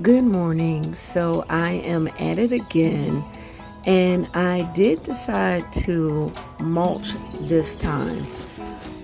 Good morning. So I am at it again, and I did decide to mulch this time.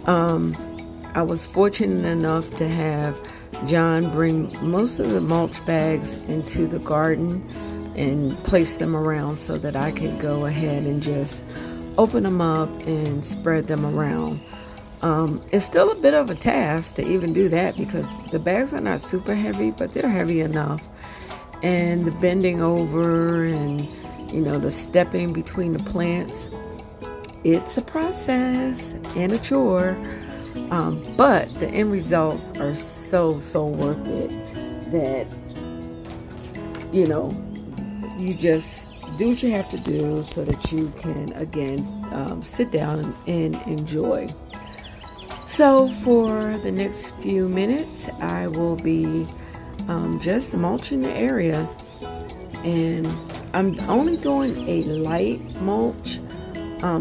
I was fortunate enough to have John bring most of the mulch bags into the garden and place them around so that I could go ahead and just open them up and spread them around. It's still a bit of a task to even do that because the bags are not super heavy, but they're heavy enough. And the bending over and, the stepping between the plants, it's a process and a chore. But the end results are so worth it that, you just do what you have to do so that you can, again, sit down and enjoy. So for the next few minutes, I will be just mulching the area, and I'm only doing a light mulch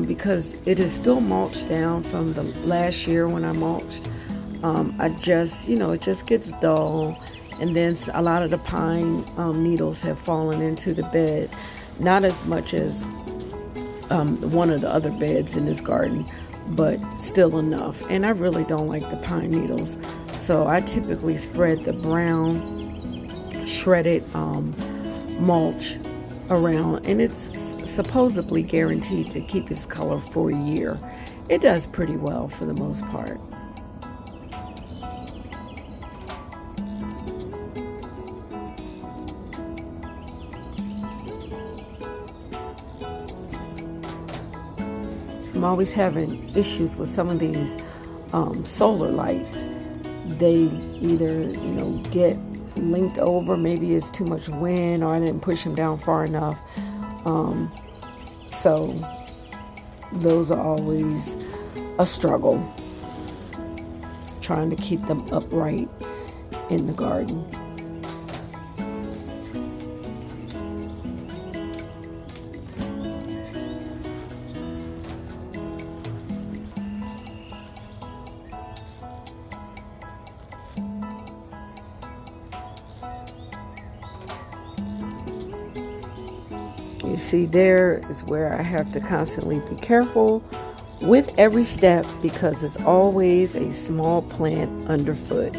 because it is still mulched down from the last year when I mulched. I just, it just gets dull, and then a lot of the pine needles have fallen into the bed, not as much as one of the other beds in this garden, but still enough. And I really don't like the pine needles, so I typically spread the brown shredded mulch around, and it's supposedly guaranteed to keep its color for a year. It does pretty well for the most part. I'm always having issues with some of these solar lights. They either, get linked over, maybe it's too much wind, or I didn't push them down far enough. So those are always a struggle, trying to keep them upright in the garden. You see, there is where I have to constantly be careful with every step because there's always a small plant underfoot.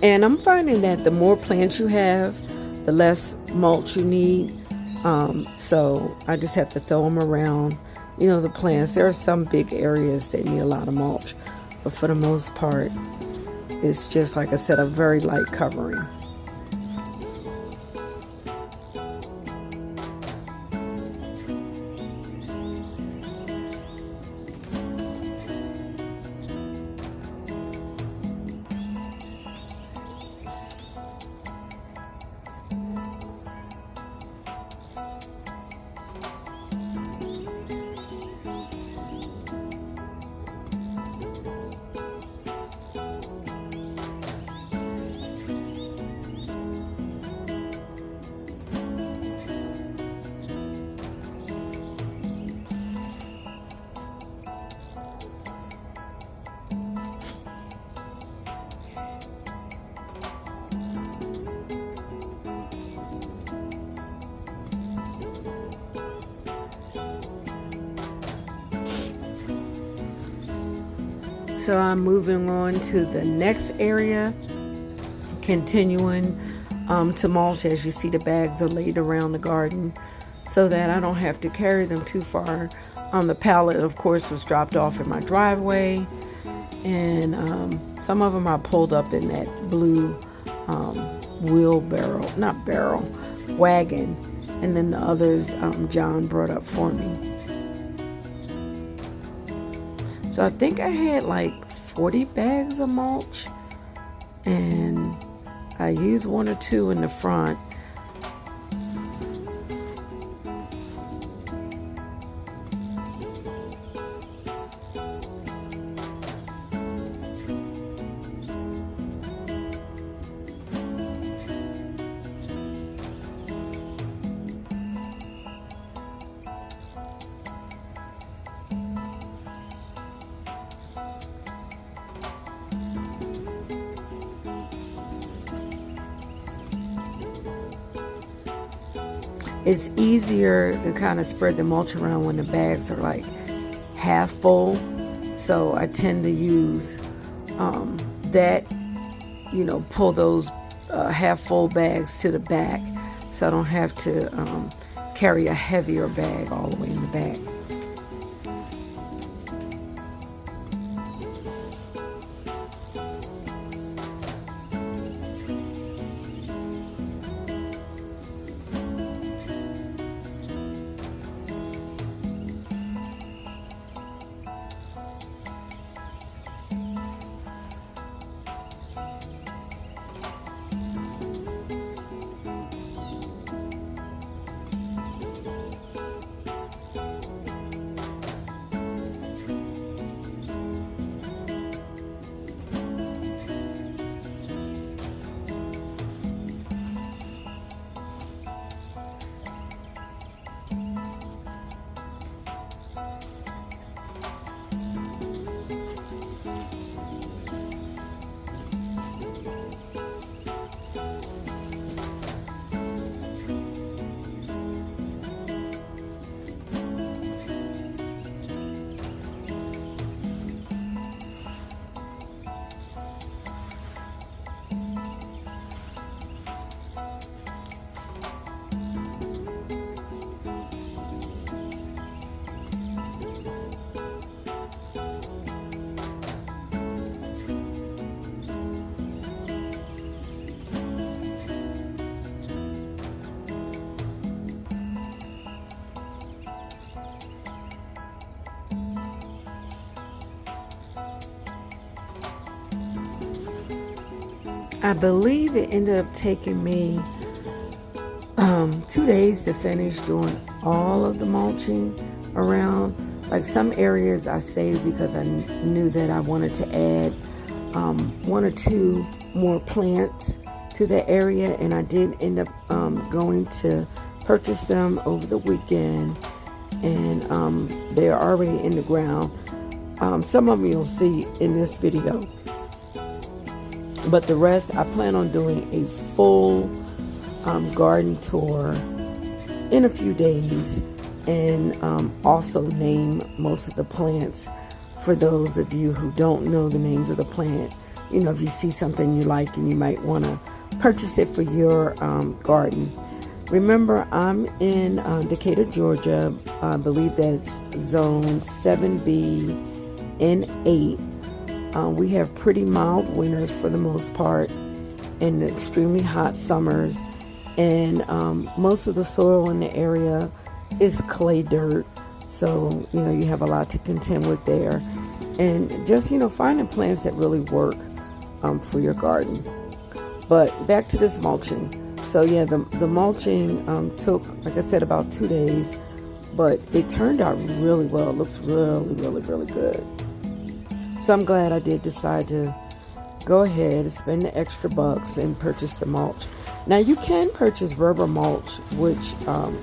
And I'm finding that the more plants you have, the less mulch you need. So I just have to throw them around, the plants. There are some big areas that need a lot of mulch, but for the most part, it's just, like I said, a very light covering. So I'm moving on to the next area, continuing to mulch. As you see, the bags are laid around the garden so that I don't have to carry them too far. The pallet, of course, was dropped off in my driveway, and some of them I pulled up in that blue wagon, and then the others John brought up for me. So I think I had like 40 bags of mulch, and I used one or two in the front. It's easier to kind of spread the mulch around when the bags are like half full. So I tend to use that, you know, pull those half full bags to the back, so I don't have to carry a heavier bag all the way in the back. I believe it ended up taking me 2 days to finish doing all of the mulching around. Like some areas I saved because I knew that I wanted to add 1 or 2 more plants to the area, and I did end up going to purchase them over the weekend, and they are already in the ground. Some of them you'll see in this video, but the rest I plan on doing a full garden tour in a few days, and also name most of the plants for those of you who don't know the names of the plant. You know, if you see something you like and you might want to purchase it for your garden. Remember, I'm in Decatur, Georgia. I believe that's zone 7B and 8. We have pretty mild winters for the most part, and extremely hot summers, and most of the soil in the area is clay dirt, so you know you have a lot to contend with there, and just finding plants that really work for your garden. But back to this mulching. So yeah, the mulching took, like I said, about 2 days, but it turned out really well. It looks really, really, really good. So I'm glad I did decide to go ahead and spend the extra bucks and purchase the mulch. Now you can purchase rubber mulch, which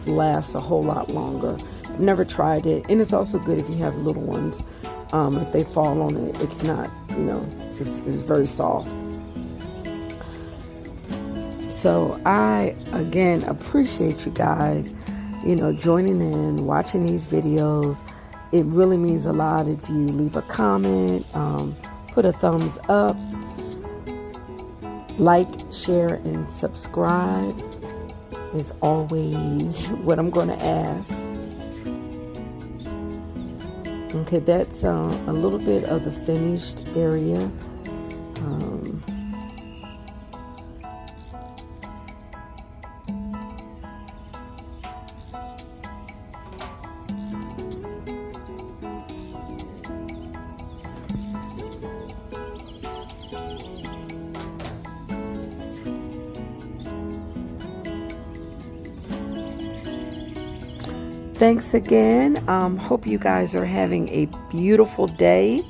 lasts a whole lot longer. I've never tried it, and it's also good if you have little ones. If they fall on it, it's not, it's very soft. So I, again, appreciate you guys, joining in, watching these videos. It really means a lot if you leave a comment, put a thumbs up, like, share, and subscribe is always what I'm going to ask. Okay, that's a little bit of the finished area. Thanks again. Hope you guys are having a beautiful day,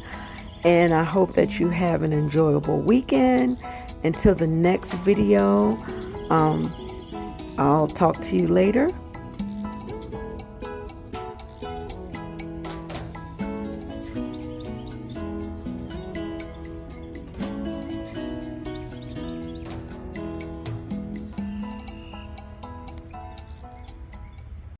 and I hope that you have an enjoyable weekend. Until the next video, I'll talk to you later.